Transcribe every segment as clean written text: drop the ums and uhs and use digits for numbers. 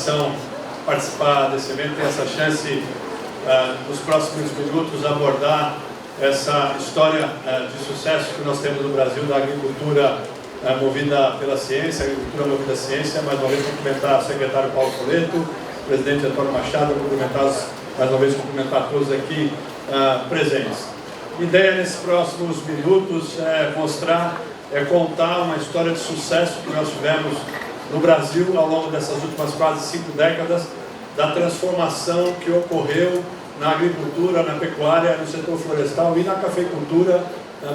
comunicação participar desse evento, ter essa chance nos próximos minutos abordar essa história de sucesso que nós temos no Brasil da agricultura movida pela ciência, agricultura movida à ciência. Mais uma vez cumprimentar o secretário Paulo Coleto, o presidente Antônio Machado, mais uma vez cumprimentar todos aqui presentes. A ideia nesses próximos minutos é contar uma história de sucesso que nós tivemos no Brasil ao longo dessas últimas quase 5 décadas, da transformação que ocorreu na agricultura, na pecuária, no setor florestal e na cafeicultura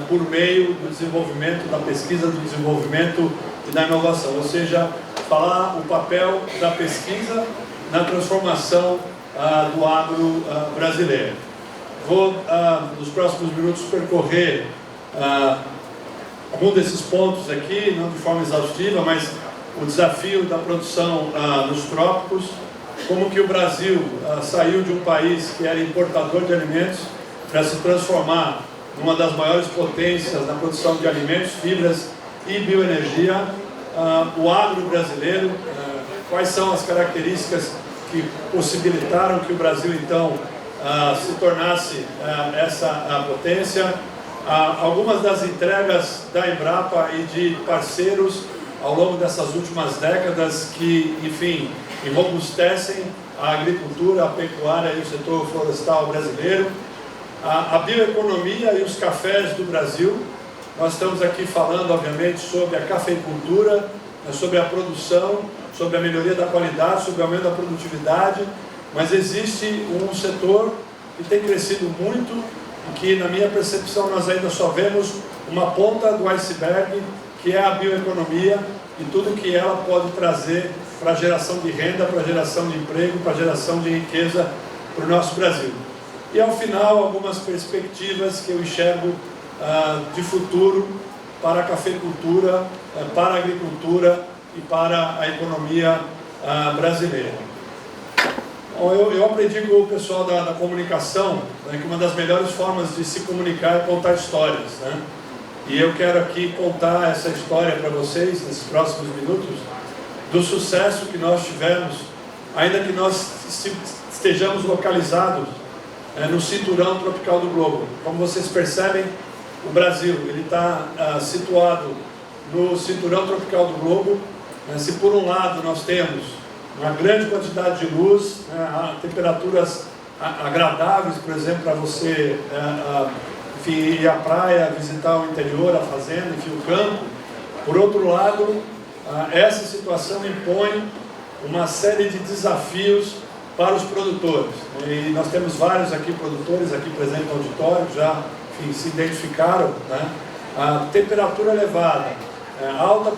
por meio do desenvolvimento, da pesquisa, do desenvolvimento e da inovação. Ou seja, falar o papel da pesquisa na transformação do agro brasileiro. Vou, nos próximos minutos, percorrer algum desses pontos aqui, não de forma exaustiva, mas o desafio da produção nos trópicos, como que o Brasil saiu de um país que era importador de alimentos para se transformar numa das maiores potências na produção de alimentos, fibras e bioenergia. O agro brasileiro, quais são as características que possibilitaram que o Brasil então se tornasse essa potência, algumas das entregas da Embrapa e de parceiros ao longo dessas últimas décadas que, enfim, enrobustecem a agricultura, a pecuária e o setor florestal brasileiro, a bioeconomia e os cafés do Brasil. Nós estamos aqui falando, obviamente, sobre a cafeicultura, sobre a produção, sobre a melhoria da qualidade, sobre o aumento da produtividade, mas existe um setor que tem crescido muito e que, na minha percepção, nós ainda só vemos uma ponta do iceberg, que é a bioeconomia e tudo que ela pode trazer para a geração de renda, para a geração de emprego, para a geração de riqueza para o nosso Brasil. E, ao final, algumas perspectivas que eu enxergo de futuro para a cafeicultura, para a agricultura e para a economia brasileira. Bom, eu aprendi com o pessoal da comunicação, né, que uma das melhores formas de se comunicar é contar histórias, né? E eu quero aqui contar essa história para vocês, nesses próximos minutos, do sucesso que nós tivemos, ainda que nós estejamos localizados no cinturão tropical do globo. Como vocês percebem, o Brasil está situado no cinturão tropical do globo. Se por um lado nós temos uma grande quantidade de luz, temperaturas agradáveis, por exemplo, para você enfim, ir à praia, visitar o interior, a fazenda, enfim, o campo. Por outro lado, essa situação impõe uma série de desafios para os produtores. E nós temos vários aqui produtores aqui presentes no auditório, que já enfim, se identificaram, né? A temperatura elevada, alta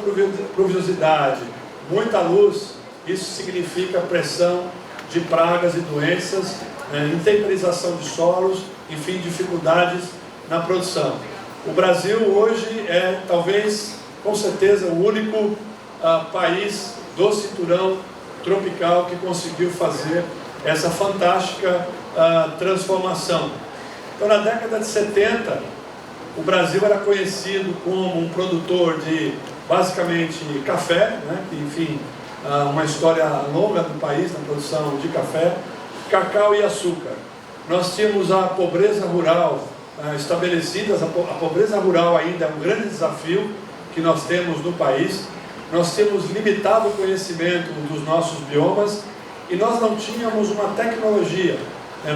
pluviosidade, muita luz, isso significa pressão de pragas e doenças, intemperização de solos, enfim, dificuldades na produção. O Brasil hoje é, talvez, com certeza, o único país do cinturão tropical que conseguiu fazer essa fantástica transformação. Então, na década de 70, o Brasil era conhecido como um produtor de, basicamente, café, né? Que, enfim, uma história longa do país na produção de café, cacau e açúcar. Nós tínhamos a pobreza rural estabelecida. A pobreza rural ainda é um grande desafio que nós temos no país. Nós temos limitado conhecimento dos nossos biomas e nós não tínhamos uma tecnologia.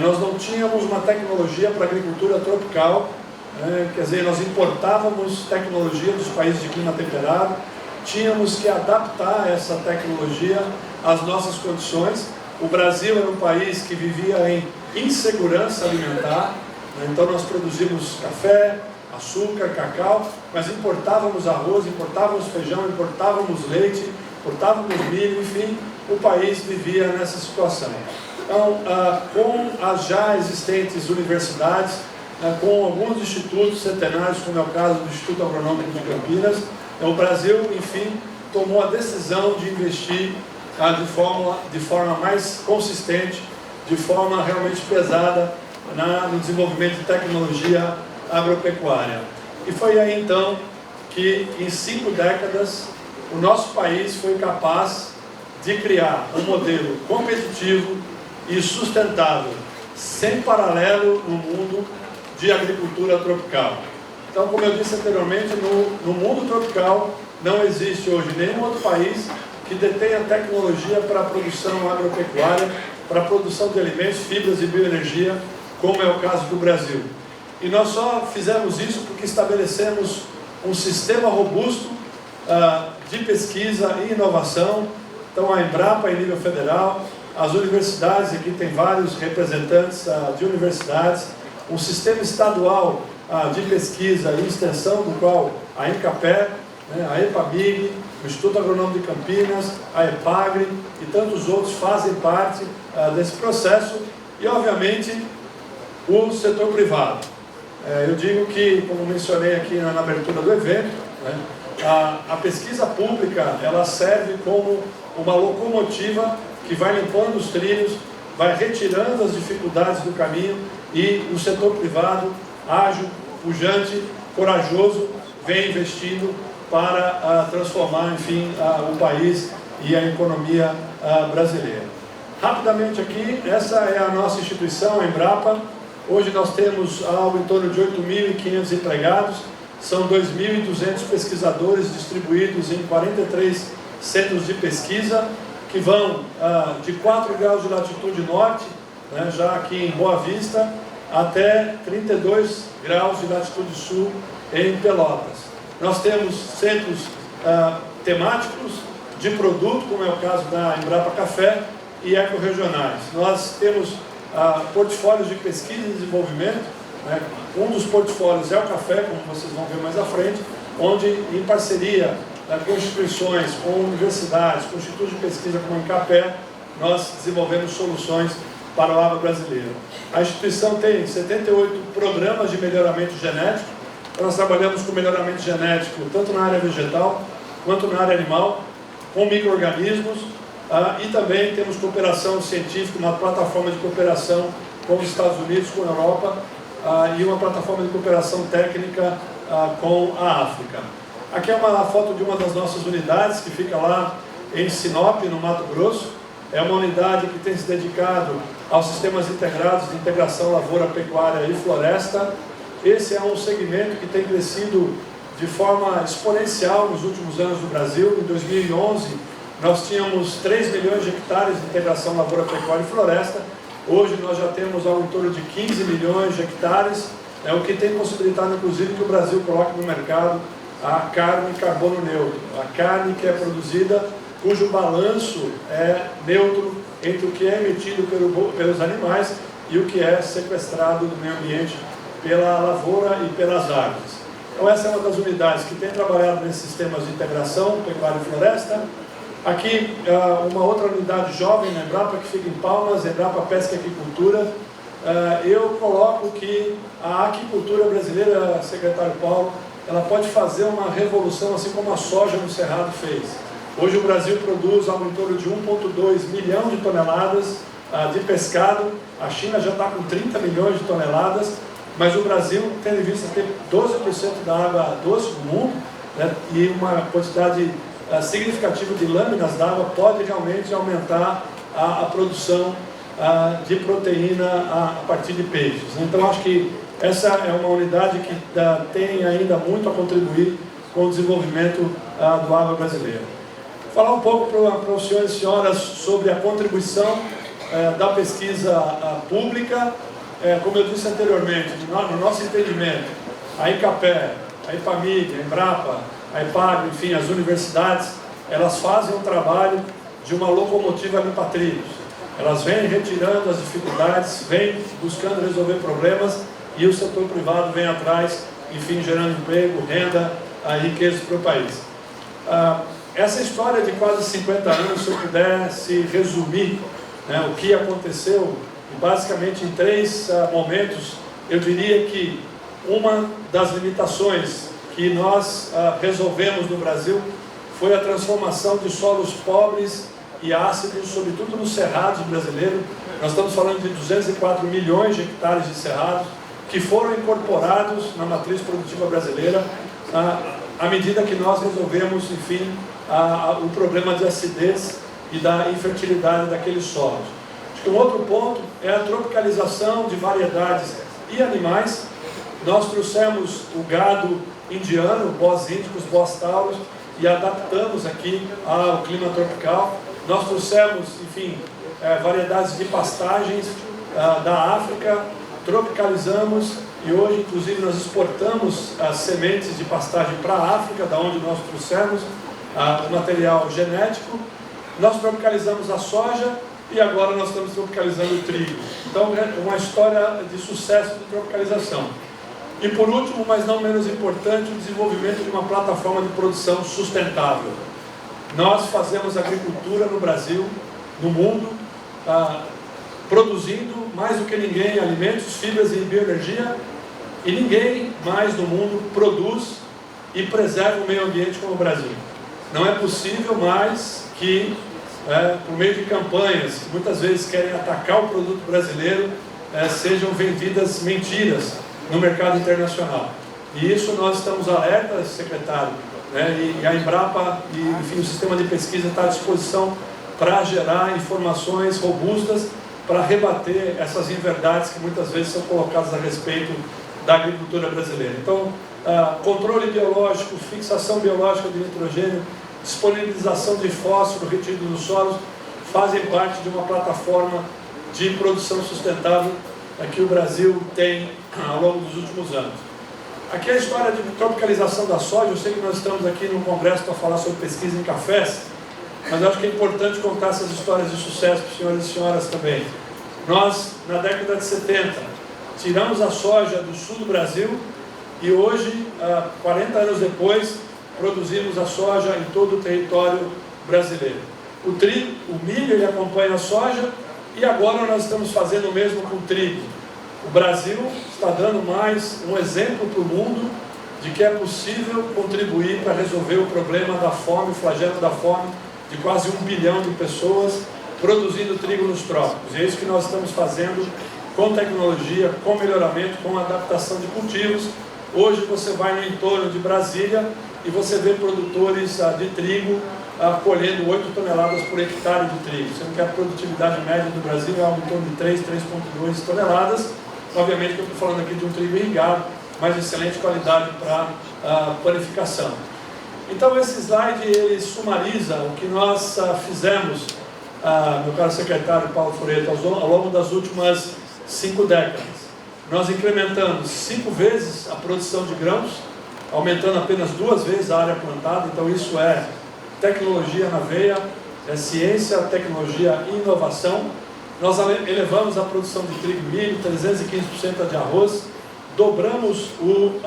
Nós não tínhamos uma tecnologia para a agricultura tropical, quer dizer, nós importávamos tecnologia dos países de clima temperado, tínhamos que adaptar essa tecnologia às nossas condições. O Brasil era um país que vivia em insegurança alimentar, então nós produzimos café, açúcar, cacau, mas importávamos arroz, importávamos feijão, importávamos leite, importávamos milho, enfim, o país vivia nessa situação. Então, com as já existentes universidades, com alguns institutos centenários, como é o caso do Instituto Agronômico de Campinas, o Brasil, enfim, tomou a decisão de investir de forma mais consistente, de forma realmente pesada no desenvolvimento de tecnologia agropecuária. E foi aí então que em 5 décadas o nosso país foi capaz de criar um modelo competitivo e sustentável, sem paralelo no mundo de agricultura tropical. Então, como eu disse anteriormente, no mundo tropical não existe hoje nenhum outro país que detenha tecnologia para a produção agropecuária, para a produção de alimentos, fibras e bioenergia, como é o caso do Brasil. E nós só fizemos isso porque estabelecemos um sistema robusto de pesquisa e inovação. Então, a Embrapa em nível federal, as universidades, aqui tem vários representantes de universidades, um sistema estadual de pesquisa e extensão, do qual a Incapé, a EPAMIG, o Instituto Agronômico de Campinas, a EPAGRE e tantos outros fazem parte desse processo, e obviamente o setor privado. Eu digo que, como mencionei aqui na abertura do evento, a pesquisa pública ela serve como uma locomotiva que vai limpando os trilhos, vai retirando as dificuldades do caminho, e o setor privado, ágil, pujante, corajoso, vem investindo para transformar, enfim, o país e a economia brasileira. Rapidamente aqui, essa é a nossa instituição, a Embrapa. Hoje nós temos algo em torno de 8.500 empregados, são 2.200 pesquisadores distribuídos em 43 centros de pesquisa, que vão de 4 graus de latitude norte, já aqui em Boa Vista, até 32 graus de latitude sul em Pelotas. Nós temos centros temáticos de produto, como é o caso da Embrapa Café, e ecorregionais. Nós temos portfólios de pesquisa e desenvolvimento. Um dos portfólios é o café, como vocês vão ver mais à frente, onde, em parceria com instituições, com universidades, com institutos de pesquisa como a Incapé, nós desenvolvemos soluções para o agro brasileiro. A instituição tem 78 programas de melhoramento genético. Nós trabalhamos com melhoramento genético tanto na área vegetal quanto na área animal, com micro-organismos, e também temos cooperação científica, uma plataforma de cooperação com os Estados Unidos, com a Europa, e uma plataforma de cooperação técnica com a África. Aqui é uma foto de uma das nossas unidades, que fica lá em Sinop, no Mato Grosso. É uma unidade que tem se dedicado aos sistemas integrados de integração lavoura, pecuária e floresta. Esse é um segmento que tem crescido de forma exponencial nos últimos anos no Brasil. Em 2011, nós tínhamos 3 milhões de hectares de integração lavoura, pecuária e floresta. Hoje nós já temos algo em torno de 15 milhões de hectares, o que tem possibilitado, inclusive, que o Brasil coloque no mercado a carne carbono neutro. A carne que é produzida, cujo balanço é neutro entre o que é emitido pelos animais e o que é sequestrado do meio ambiente pela lavoura e pelas árvores. Então essa é uma das unidades que tem trabalhado nesses sistemas de integração, pecuária e floresta. Aqui uma outra unidade jovem na Embrapa, que fica em Palmas, Embrapa Pesca e Aquicultura. Eu coloco que a aquicultura brasileira, secretário Paulo, ela pode fazer uma revolução, assim como a soja no Cerrado fez. Hoje o Brasil produz algo em torno de 1,2 milhão de toneladas de pescado. A China já está com 30 milhões de toneladas, mas o Brasil, tendo em vista ter 12% da água doce do mundo, e uma quantidade significativa de lâminas d'água, pode realmente aumentar a produção de proteína a partir de peixes. Então acho que essa é uma unidade que tem ainda muito a contribuir com o desenvolvimento do agro brasileiro. Falar um pouco para os senhores e senhoras sobre a contribuição da pesquisa pública. Como eu disse anteriormente, no nosso entendimento, a Incapé, a EPAMIG, a Embrapa, a EPAGRE, enfim, as universidades, elas fazem um trabalho de uma locomotiva limpa-trilhos. Elas vêm retirando as dificuldades, vêm buscando resolver problemas, e o setor privado vem atrás, enfim, gerando emprego, renda, riqueza para o país. Essa história de quase 50 anos, se eu pudesse resumir o que aconteceu, basicamente em 3 momentos, eu diria que uma das limitações que nós resolvemos no Brasil foi a transformação de solos pobres e ácidos, sobretudo nos cerrados brasileiros. Nós estamos falando de 204 milhões de hectares de cerrados que foram incorporados na matriz produtiva brasileira à medida que nós resolvemos, enfim, o problema de acidez e da infertilidade daqueles solos. Acho que um outro ponto é a tropicalização de variedades e animais. Nós trouxemos o gado indiano, bós índicos, bós tauros, e adaptamos aqui ao clima tropical. Nós trouxemos, enfim, variedades de pastagens da África, tropicalizamos, e hoje, inclusive, nós exportamos as sementes de pastagem para a África, da onde nós trouxemos o material genético. Nós tropicalizamos a soja e agora nós estamos tropicalizando o trigo. Então, é uma história de sucesso de tropicalização. E por último, mas não menos importante, o desenvolvimento de uma plataforma de produção sustentável. Nós fazemos agricultura no Brasil, no mundo, produzindo mais do que ninguém alimentos, fibras e bioenergia, e ninguém mais no mundo produz e preserva o meio ambiente como o Brasil. Não é possível mais que, por meio de campanhas que muitas vezes querem atacar o produto brasileiro, sejam vendidas mentiras no mercado internacional. E isso nós estamos alertas, secretário, e a Embrapa e, enfim, o sistema de pesquisa está à disposição para gerar informações robustas para rebater essas inverdades que muitas vezes são colocadas a respeito da agricultura brasileira. Então, controle biológico, fixação biológica de nitrogênio, disponibilização de fósforo retido nos solos, fazem parte de uma plataforma de produção sustentável que o Brasil tem ao longo dos últimos anos. Aqui a história de tropicalização da soja. Eu sei que nós estamos aqui no Congresso para falar sobre pesquisa em cafés, mas eu acho que é importante contar essas histórias de sucesso para os senhores e senhoras também. Nós, na década de 70, tiramos a soja do sul do Brasil e hoje, 40 anos depois, produzimos a soja em todo o território brasileiro. O trigo, o milho, ele acompanha a soja, e agora nós estamos fazendo o mesmo com o trigo. O Brasil está dando mais um exemplo para o mundo de que é possível contribuir para resolver o problema da fome, o flagelo da fome de quase 1 bilhão de pessoas produzindo trigo nos trópicos. E é isso que nós estamos fazendo com tecnologia, com melhoramento, com adaptação de cultivos. Hoje você vai no entorno de Brasília e você vê produtores de trigo colhendo 8 toneladas por hectare de trigo, sendo que a produtividade média do Brasil é algo em torno de 3,2 toneladas. Obviamente que eu estou falando aqui de um trigo irrigado, mas de excelente qualidade para panificação. Então esse slide ele sumariza o que nós fizemos, meu caro secretário Paulo Fureta, ao longo das últimas 5 décadas. Nós incrementamos 5 vezes a produção de grãos, aumentando apenas 2 vezes a área plantada. Então isso é tecnologia na veia, é ciência, tecnologia e inovação. Nós elevamos a produção de trigo e milho, 315% de arroz, dobramos o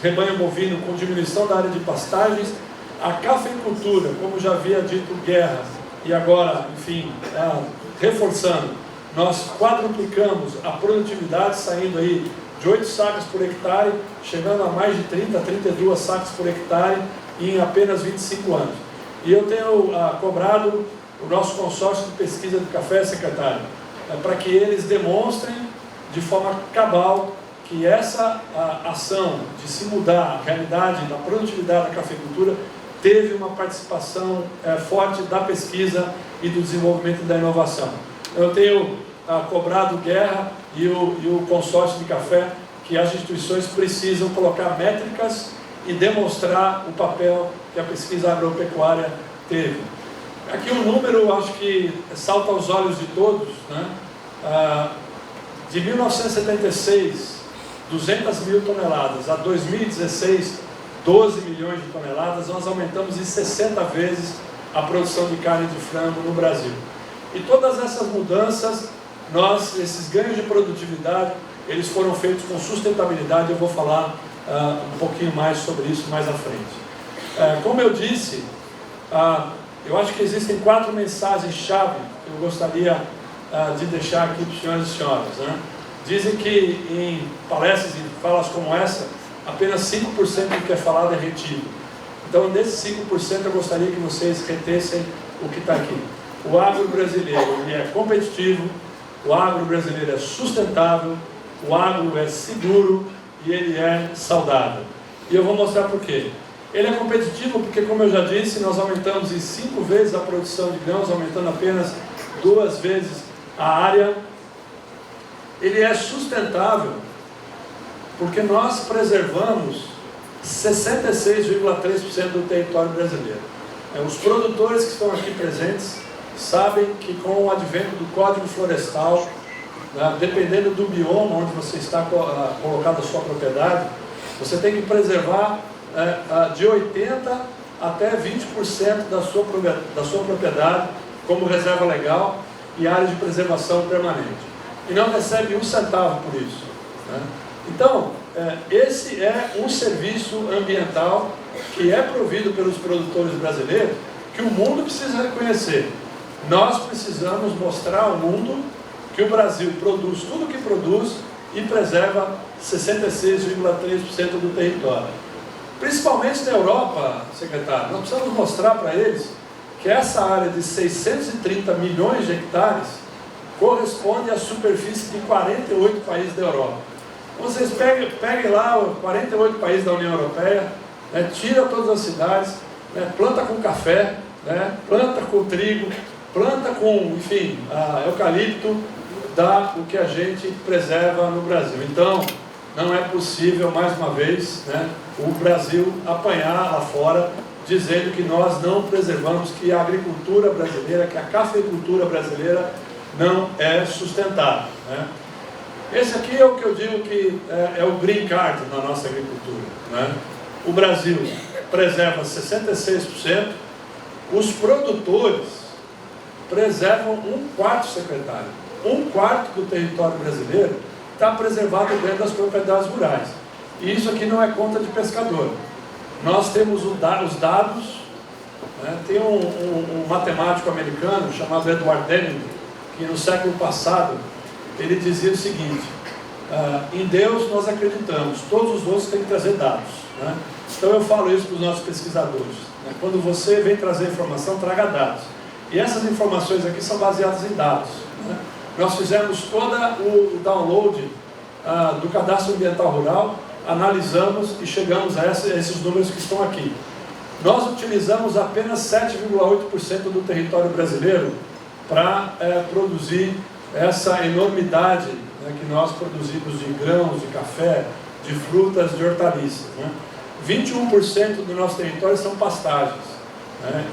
rebanho bovino com diminuição da área de pastagens, a cafeicultura, como já havia dito Guerra, e agora, enfim, reforçando, nós quadruplicamos a produtividade, saindo aí de 8 sacas por hectare, chegando a mais de 30, 32 sacas por hectare em apenas 25 anos. E eu tenho cobrado o nosso consórcio de pesquisa do café, secretário, para que eles demonstrem de forma cabal que essa ação de se mudar a realidade da produtividade da cafeicultura teve uma participação forte da pesquisa e do desenvolvimento e da inovação. Eu tenho cobrado Guerra e o consórcio de café que as instituições precisam colocar métricas e demonstrar o papel que a pesquisa agropecuária teve. Aqui um número, acho que salta aos olhos de todos, né? De 1976, 200 mil toneladas, a 2016, 12 milhões de toneladas, nós aumentamos em 60 vezes a produção de carne de frango no Brasil. E todas essas mudanças, esses ganhos de produtividade, eles foram feitos com sustentabilidade. Eu vou falar um pouquinho mais sobre isso mais à frente. Como eu disse, eu acho que existem 4 mensagens-chave que eu gostaria de deixar aqui para os senhores e senhoras, né? Dizem que em palestras e falas como essa, apenas 5% do que é falado é retido. Então, desses 5%, eu gostaria que vocês retessem o que está aqui. O agro brasileiro ele é competitivo, o agro brasileiro é sustentável, o agro é seguro e ele é saudável. E eu vou mostrar por quê. Ele é competitivo porque, como eu já disse, nós aumentamos em 5 vezes a produção de grãos, aumentando apenas 2 vezes a área. Ele é sustentável porque nós preservamos 66,3% do território brasileiro. Os produtores que estão aqui presentes sabem que com o advento do Código Florestal, dependendo do bioma onde você está colocado a sua propriedade, você tem que preservar de 80% até 20% da sua propriedade como reserva legal e área de preservação permanente. E não recebe um centavo por isso. Então, esse é um serviço ambiental que é provido pelos produtores brasileiros, que o mundo precisa reconhecer. Nós precisamos mostrar ao mundo que o Brasil produz tudo o que produz e preserva 66,3% do território. Principalmente na Europa, secretário, nós precisamos mostrar para eles que essa área de 630 milhões de hectares corresponde à superfície de 48 países da Europa. Vocês peguem lá 48 países da União Europeia, tira todas as cidades, planta com café, planta com trigo, planta com, enfim, eucalipto, dá o que a gente preserva no Brasil. Então, não é possível, mais uma vez, o Brasil apanhar lá fora, dizendo que nós não preservamos, que a agricultura brasileira, que a cafeicultura brasileira não é sustentável. Esse aqui é o que eu digo que é o green card na nossa agricultura. O Brasil preserva 66%, os produtores preservam 1/4, secretário. 1/4 do território brasileiro está preservado dentro das propriedades rurais. E isso aqui não é conta de pescador. Nós temos os dados, tem um matemático americano chamado Edward Deming, que no século passado, ele dizia o seguinte: em Deus nós acreditamos, todos os outros têm que trazer dados. Então eu falo isso para os nossos pesquisadores. Quando você vem trazer informação, traga dados. E essas informações aqui são baseadas em dados. Nós fizemos todo o download do Cadastro Ambiental Rural, analisamos e chegamos a esses números que estão aqui. Nós utilizamos apenas 7,8% do território brasileiro para produzir essa enormidade que nós produzimos de grãos, de café, de frutas, de hortaliças. 21% do nosso território são pastagens,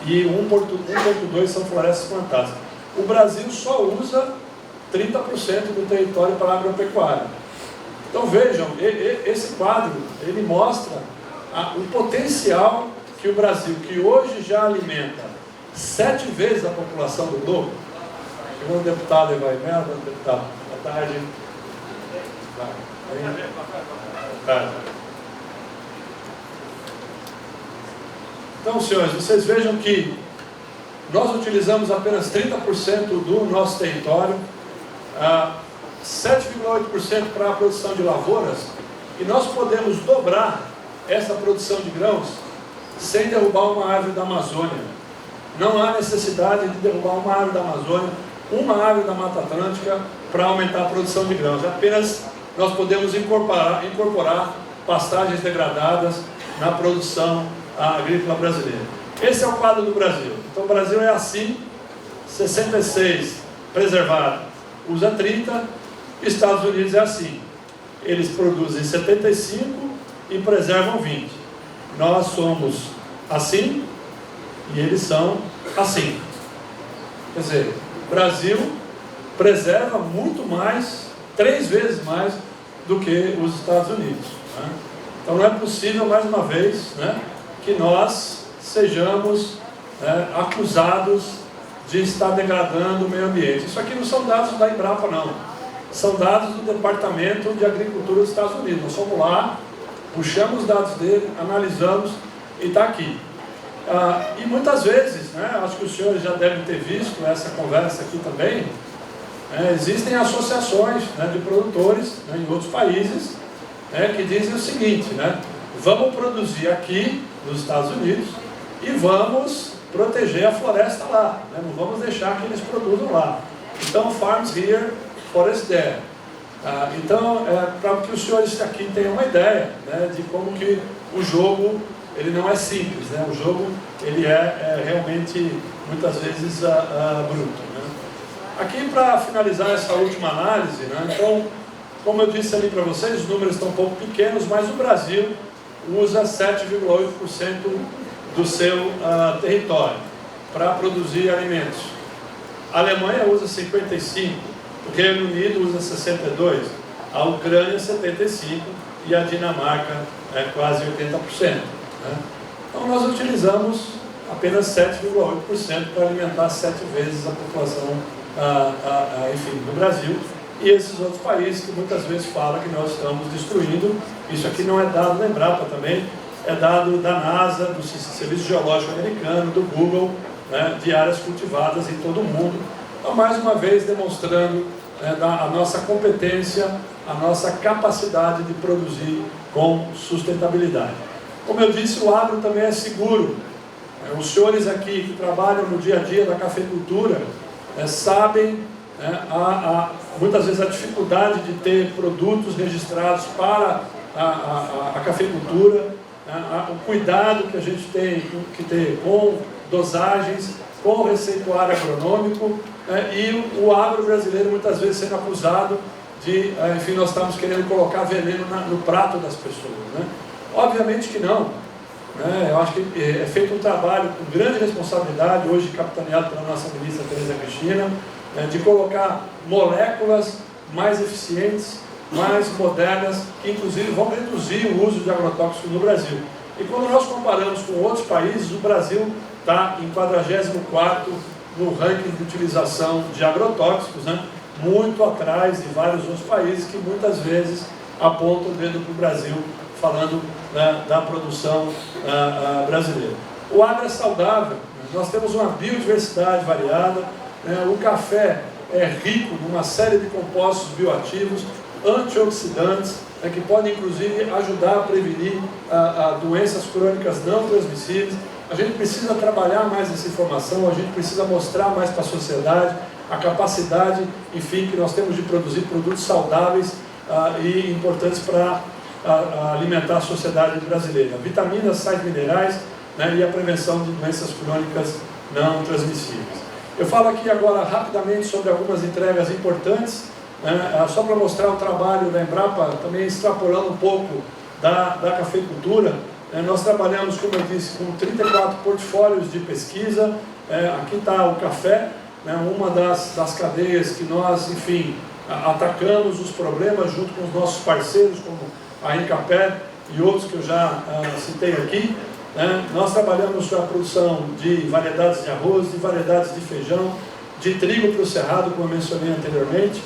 e 1,2% são florestas plantadas. O Brasil só usa 30% do território para a agropecuária. Então vejam, esse quadro, ele mostra o potencial que o Brasil, que hoje já alimenta 7 vezes a população do globo. Chegou o deputado Evair Mello, deputado, boa tarde. Então, senhores, vocês vejam que nós utilizamos apenas 30% do nosso território, 7,8% para a produção de lavouras, e nós podemos dobrar essa produção de grãos sem derrubar uma árvore da Amazônia. Não há necessidade de derrubar uma árvore da Amazônia, uma árvore da Mata Atlântica para aumentar a produção de grãos. Apenas nós podemos incorporar pastagens degradadas na produção agrícola brasileira. Esse é o quadro do Brasil. Então o Brasil é assim: 66 preservado, usa 30. Estados Unidos é assim: eles produzem 75 e preservam 20. Nós somos assim e eles são assim. Quer dizer, o Brasil preserva muito mais, 3 vezes mais do que os Estados Unidos. Então não é possível, mais uma vez, que nós sejamos acusados de estar degradando o meio ambiente. Isso aqui não são dados da Embrapa, não. São dados do Departamento de Agricultura dos Estados Unidos. Nós fomos lá, puxamos os dados dele, analisamos e está aqui. E muitas vezes, acho que os senhores já devem ter visto essa conversa aqui também, existem associações de produtores em outros países que dizem o seguinte: vamos produzir aqui nos Estados Unidos e vamos proteger a floresta lá, não vamos deixar que eles produzam lá. Então, farms here, forest there. Então, para que os senhores aqui tenham uma ideia de como que o jogo ele não é simples, né? O jogo ele é realmente, muitas vezes, bruto, né? Aqui, para finalizar essa última análise, né? Então, como eu disse ali para vocês, os números estão um pouco pequenos, mas o Brasil usa 7,8% do seu território para produzir alimentos. A Alemanha usa 55%, o Reino Unido usa 62%, a Ucrânia 75% e a Dinamarca quase 80%. Né? Então nós utilizamos apenas 7,8% para alimentar 7 vezes a população enfim, do Brasil. E esses outros países que muitas vezes falam que nós estamos destruindo. Isso aqui não é dado da Embrapa também, é dado da NASA, do Serviço Geológico Americano, do Google, né, de áreas cultivadas em todo o mundo. Então, mais uma vez, demonstrando a nossa competência, a nossa capacidade de produzir com sustentabilidade. Como eu disse, o agro também é seguro. Os senhores aqui que trabalham no dia a dia da cafeicultura sabem muitas vezes a dificuldade de ter produtos registrados para a cafeicultura, o cuidado que a gente tem que ter com dosagens, com o receituário agronômico, e o agro brasileiro muitas vezes sendo acusado de, enfim, nós estamos querendo colocar veneno no prato das pessoas, né? Obviamente que não, né? Eu acho que é feito um trabalho com grande responsabilidade, hoje capitaneado pela nossa ministra Tereza Cristina, de colocar moléculas mais eficientes, mais modernas, que inclusive vão reduzir o uso de agrotóxicos no Brasil. E quando nós comparamos com outros países, o Brasil está em 44º no ranking de utilização de agrotóxicos, né? Muito atrás de vários outros países que muitas vezes apontam o dedo para o Brasil, falando da produção brasileira. O agro é saudável, nós temos uma biodiversidade variada, o café é rico numa série de compostos bioativos, antioxidantes, que podem inclusive ajudar a prevenir doenças crônicas não transmissíveis. A gente precisa trabalhar mais essa informação, a gente precisa mostrar mais para a sociedade a capacidade, enfim, que nós temos de produzir produtos saudáveis e importantes para alimentar a sociedade brasileira. Vitaminas, sais minerais, né, e a prevenção de doenças crônicas não transmissíveis. Eu falo aqui agora rapidamente sobre algumas entregas importantes, só para mostrar o trabalho da Embrapa, também extrapolando um pouco da cafeicultura. Nós trabalhamos, como eu disse, com 34 portfólios de pesquisa. Aqui está o café, uma das cadeias que nós, enfim, atacamos os problemas junto com os nossos parceiros, como a Incapé e outros que eu já citei aqui. Nós trabalhamos com a produção de variedades de arroz, de variedades de feijão, de trigo para o cerrado, como eu mencionei anteriormente,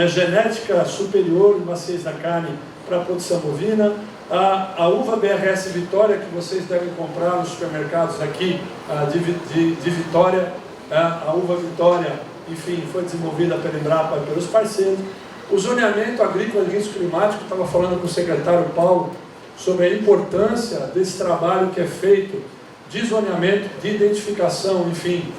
genética superior e maciez da carne para a produção bovina, a uva BRS Vitória, que vocês devem comprar nos supermercados aqui de Vitória, a uva Vitória, enfim, foi desenvolvida pela Embrapa e pelos parceiros. O zoneamento agrícola e risco climático, estava falando com o secretário Paulo sobre a importância desse trabalho que é feito de zoneamento, de identificação, enfim,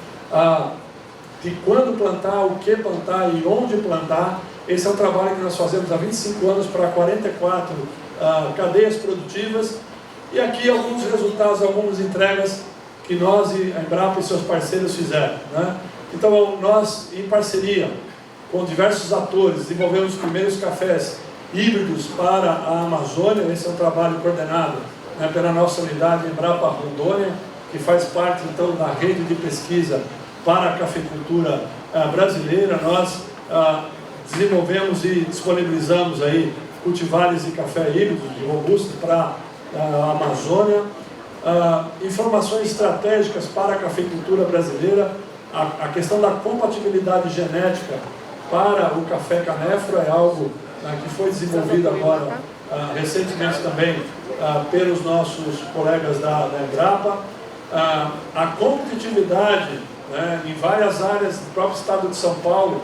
de quando plantar, o que plantar e onde plantar. Esse é um trabalho que nós fazemos há 25 anos para 44 cadeias produtivas. E aqui alguns resultados, algumas entregas que nós e a Embrapa e seus parceiros fizeram, né? Então nós, em parceria com diversos atores, desenvolvemos os primeiros cafés híbridos para a Amazônia. Esse é um trabalho coordenado, né, pela nossa unidade Embrapa Rondônia, que faz parte então da rede de pesquisa para a cafeicultura brasileira. Nós desenvolvemos e disponibilizamos aí cultivares de café híbrido e robusto para a Amazônia. Informações estratégicas para a cafeicultura brasileira. A questão da compatibilidade genética para o café canéfora é algo que foi desenvolvido agora recentemente também pelos nossos colegas da Embrapa. A competitividade, né, em várias áreas do próprio estado de São Paulo.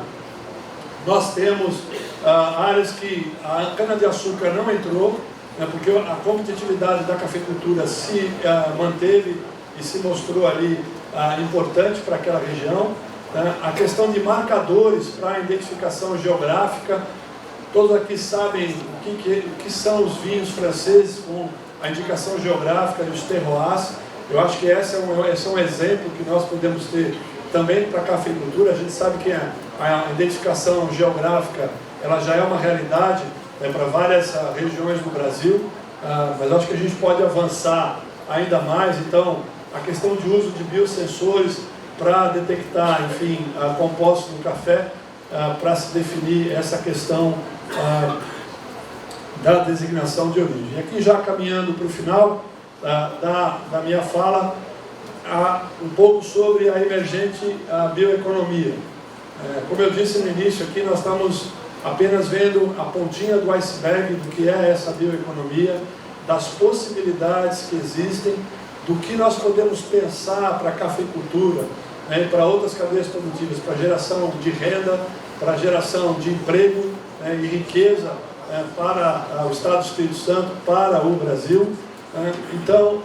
Nós temos áreas que a cana-de-açúcar não entrou, né, porque a competitividade da cafeicultura se manteve e se mostrou ali importante para aquela região. A questão de marcadores para a identificação geográfica. Todos aqui sabem o que são os vinhos franceses com a indicação geográfica dos terroirs. Eu acho que esse é um exemplo que nós podemos ter também para a cafeicultura. A gente sabe que a identificação geográfica ela já é uma realidade, né, para várias regiões do Brasil, mas acho que a gente pode avançar ainda mais. Então, a questão de uso de biosensores para detectar, enfim, compostos do café, para se definir essa questão da designação de origem. E aqui, já caminhando para o final da minha fala, um pouco sobre a emergente bioeconomia. Como eu disse no início aqui, nós estamos apenas vendo a pontinha do iceberg do que é essa bioeconomia, das possibilidades que existem, do que nós podemos pensar para a cafeicultura, né, para outras cadeias produtivas, para geração de renda, para geração de emprego, né, e riqueza para o Estado do Espírito Santo, para o Brasil. Então,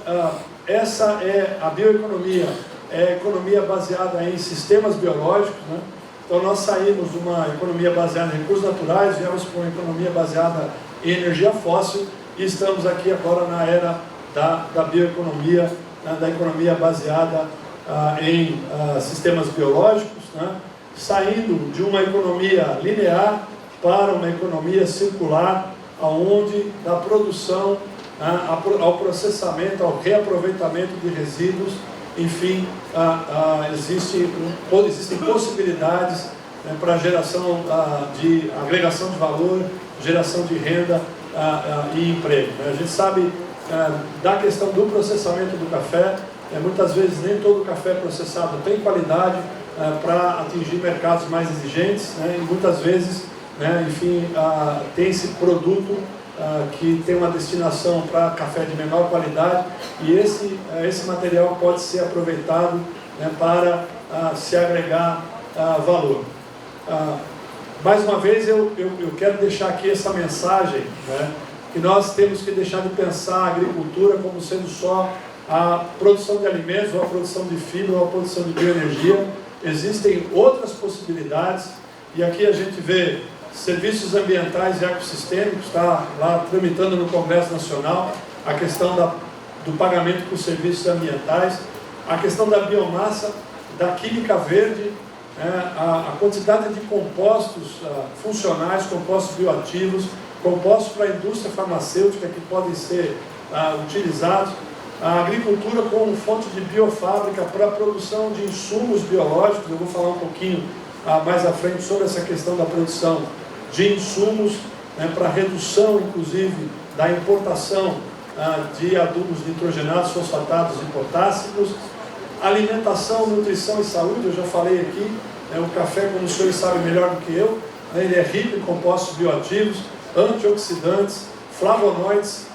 essa é a bioeconomia, é a economia baseada em sistemas biológicos, né? Então, nós saímos de uma economia baseada em recursos naturais, viemos para uma economia baseada em energia fóssil e estamos aqui agora na era da bioeconomia, né, da economia baseada em sistemas biológicos, né, saindo de uma economia linear para uma economia circular, onde da produção ao processamento, ao reaproveitamento de resíduos, enfim, existem possibilidades, né, para geração de agregação de valor, geração de renda e emprego. A gente sabe da questão do processamento do café, muitas vezes nem todo café processado tem qualidade para atingir mercados mais exigentes, né, e muitas vezes, né, enfim, tem esse produto que tem uma destinação para café de menor qualidade, e esse material pode ser aproveitado, né, para se agregar valor. Mais uma vez eu quero deixar aqui essa mensagem, né, que nós temos que deixar de pensar a agricultura como sendo só a produção de alimentos, ou a produção de fibra, ou a produção de bioenergia. Existem outras possibilidades, e aqui a gente vê serviços ambientais e ecossistêmicos, está lá tramitando no Congresso Nacional a questão do pagamento por serviços ambientais, a questão da biomassa, da química verde, a quantidade de compostos funcionais, compostos bioativos, compostos para a indústria farmacêutica que podem ser utilizados, a agricultura como fonte de biofábrica para a produção de insumos biológicos. Eu vou falar um pouquinho mais à frente sobre essa questão da produção de insumos, né, para redução, inclusive, da importação de adubos nitrogenados, fosfatados e potássicos, alimentação, nutrição e saúde. Eu já falei aqui, o café, como os senhores sabem melhor do que eu, né, ele é rico em compostos bioativos, antioxidantes, flavonoides,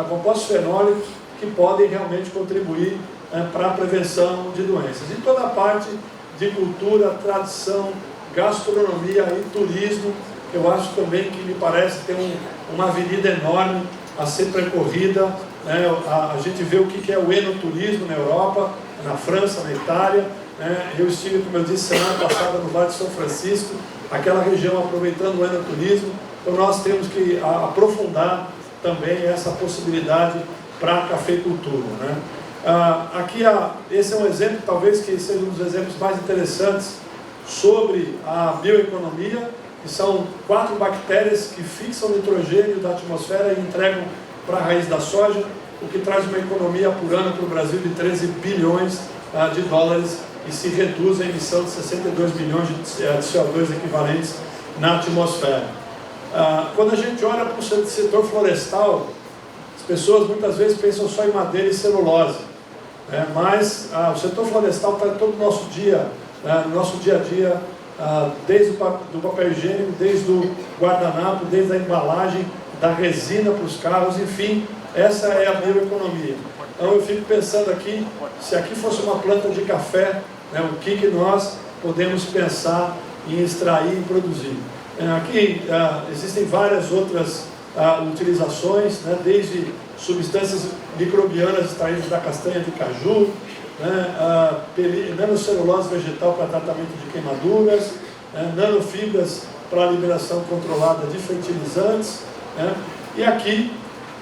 compostos fenólicos, que podem realmente contribuir para a prevenção de doenças. E toda a parte de cultura, tradição, gastronomia e turismo, eu acho também que me parece ter uma avenida enorme a ser percorrida, né? A gente vê o que é o enoturismo na Europa, na França, na Itália, né? Eu estive, como eu disse, semana passada no Vale de São Francisco, aquela região aproveitando o enoturismo. Então nós temos que aprofundar também essa possibilidade para a cafeicultura, né? Aqui esse é um exemplo, talvez que seja um dos exemplos mais interessantes sobre a bioeconomia, que são 4 bactérias que fixam nitrogênio da atmosfera e entregam para a raiz da soja, o que traz uma economia por ano para o Brasil de 13 bilhões de dólares e se reduz a emissão de 62 milhões de CO2 equivalentes na atmosfera. Quando a gente olha para o setor florestal, as pessoas muitas vezes pensam só em madeira e celulose, mas o setor florestal está em todo o nosso dia, no nosso dia a dia, desde o papel higiênico, desde o guardanapo, desde a embalagem, da resina para os carros, enfim, essa é a bioeconomia. Então eu fico pensando aqui, se aqui fosse uma planta de café, né, o que nós podemos pensar em extrair e produzir. Aqui existem várias outras utilizações, né, desde substâncias microbianas extraídas da castanha de caju, né, nanocelulose vegetal para tratamento de queimaduras, nanofibras para liberação controlada de fertilizantes, né, e aqui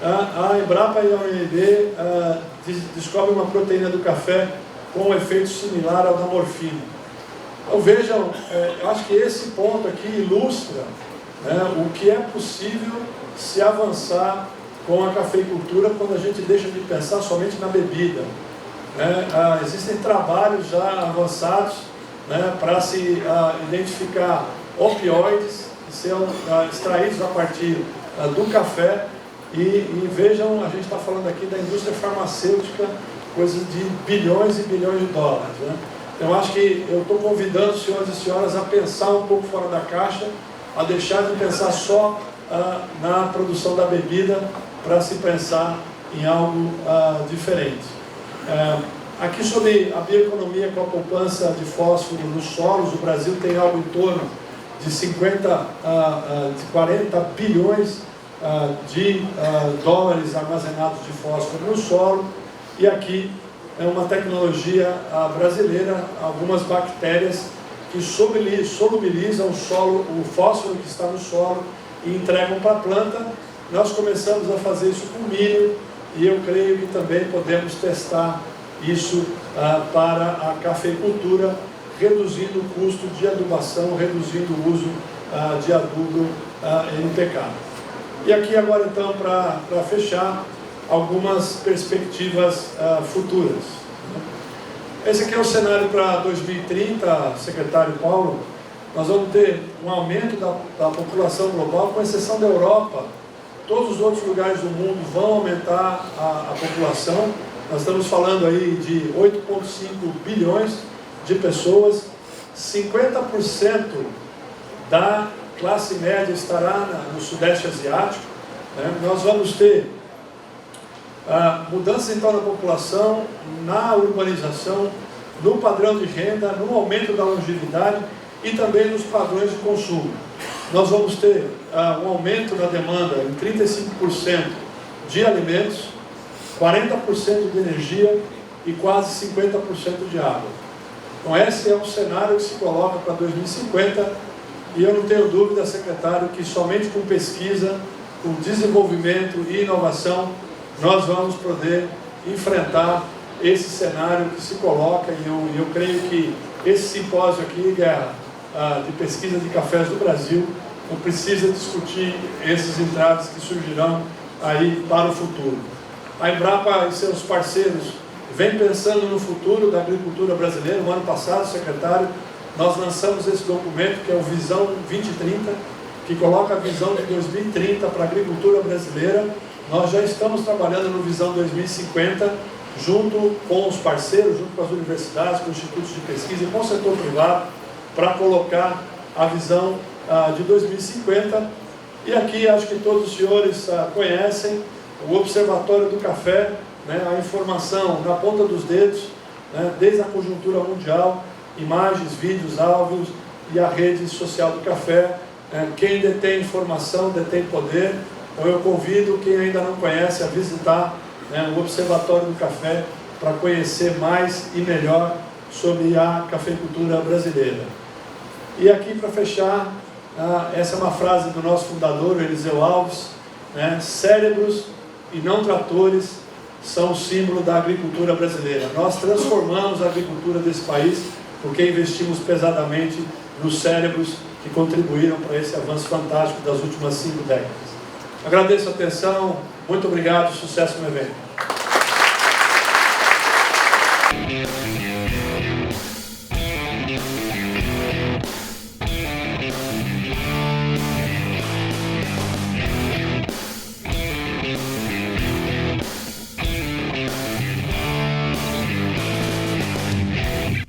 a Embrapa e a UNB descobrem uma proteína do café com um efeito similar ao da morfina. Então vejam, eu acho que esse ponto aqui ilustra, né, o que é possível se avançar com a cafeicultura quando a gente deixa de pensar somente na bebida. Existem trabalhos já avançados, né, para se identificar opioides que são extraídos a partir do café e vejam, a gente está falando aqui da indústria farmacêutica, coisas de bilhões e bilhões de dólares, né? Então acho que eu estou convidando os senhores e senhoras a pensar um pouco fora da caixa, a deixar de pensar só na produção da bebida para se pensar em algo diferente. Aqui sobre a bioeconomia com a poupança de fósforo nos solos, o Brasil tem algo em torno de 40 bilhões de dólares armazenados de fósforo no solo, e aqui é uma tecnologia brasileira, algumas bactérias que solubilizam o fósforo que está no solo e entregam para a planta. Nós começamos a fazer isso com milho e eu creio que também podemos testar isso para a cafeicultura, reduzindo o custo de adubação, reduzindo o uso de adubo NPK. E aqui agora então, para fechar, algumas perspectivas futuras. Esse aqui é o cenário para 2030, secretário Paulo. Nós vamos ter um aumento da população global, com exceção da Europa. Todos os outros lugares do mundo vão aumentar a população. Nós estamos falando aí de 8,5 bilhões de pessoas. 50% da classe média estará no Sudeste Asiático, né? Nós vamos ter mudança então na população, na urbanização, no padrão de renda, no aumento da longevidade e também nos padrões de consumo. Nós vamos ter um aumento na demanda em 35% de alimentos, 40% de energia e quase 50% de água. Então esse é um cenário que se coloca para 2050 e eu não tenho dúvida, secretário, que somente com pesquisa, com desenvolvimento e inovação nós vamos poder enfrentar esse cenário que se coloca, e eu creio que esse simpósio aqui, Guerra, de pesquisa de cafés do Brasil, não precisa discutir esses entraves que surgirão aí para o futuro. A Embrapa e seus parceiros vem pensando no futuro da agricultura brasileira. No ano passado, secretário, nós lançamos esse documento que é o Visão 2030, que coloca a visão de 2030 para a agricultura brasileira. Nós já estamos trabalhando no Visão 2050, junto com os parceiros, junto com as universidades, com os institutos de pesquisa e com o setor privado, para colocar a visão de 2050. E aqui acho que todos os senhores conhecem o Observatório do Café, né, a informação na ponta dos dedos, né, desde a conjuntura mundial, imagens, vídeos, áudios e a rede social do café. Quem detém informação detém poder. Então eu convido quem ainda não conhece a visitar, né, o Observatório do Café para conhecer mais e melhor sobre a cafeicultura brasileira. E aqui para fechar, essa é uma frase do nosso fundador, Eliseu Alves, né, cérebros e não tratores são o símbolo da agricultura brasileira. Nós transformamos a agricultura desse país porque investimos pesadamente nos cérebros que contribuíram para esse avanço fantástico das últimas 5 décadas. Agradeço a atenção, muito obrigado, sucesso no evento.